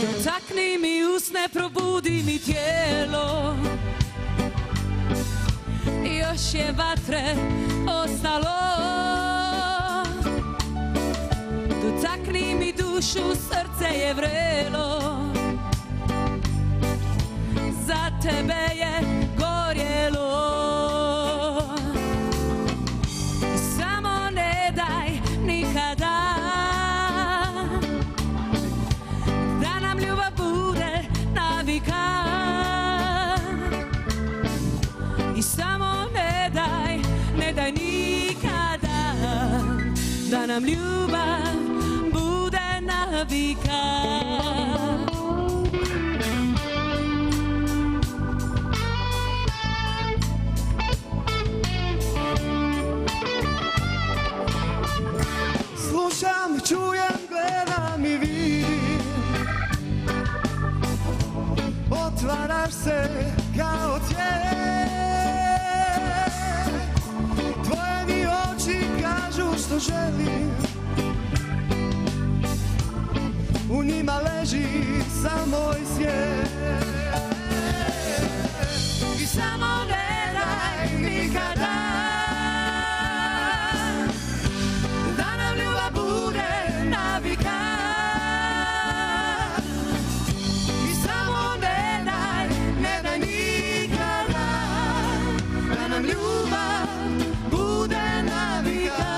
Dotakni mi usne, probudi mi tijelo, još je vatre ostalo. Dotakni mi dušu, srce je vrelo, za tebe je gorjelo. Samo ne daj nikada da nam ljubav bude navika. I samo ne daj nikada da nam ljubav bude navika. Slušam, čujem, gledam i vidim, otvaraš se kao tijek. Tvoje mi oči kažu što želim, u njima leži sam moj svijet. I samo ne daj nikada da nam ljubav bude navika. I samo ne daj nikada da nam ljubav bude navika.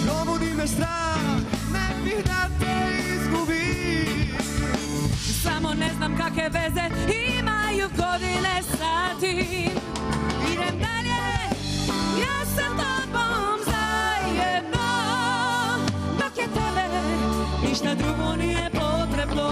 Probudi me strah, ne bih da te izgubim. Samo ne znam kakve veze imaju godine sa tim. Idem dalje, ja sam tobom zajedno, dok je tebe ništa drugo nije potrebno.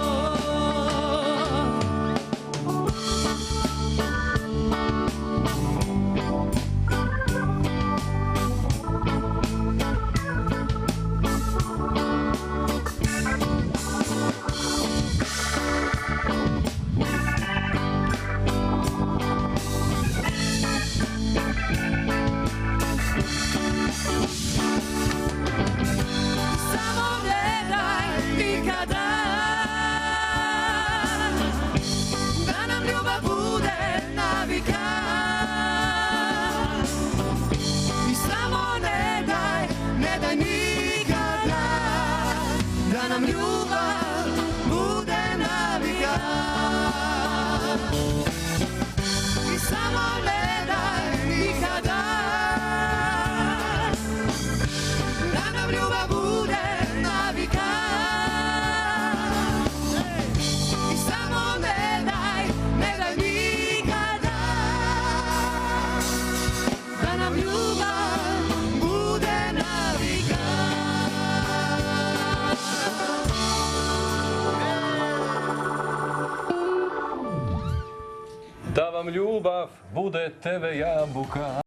Da nam ljubav bude navika. I samo ne daj nikada da nam ljubav bude navika. I samo ne daj nikada da nam ljubav bude navika. Da vam ljubav bude TV jabuka.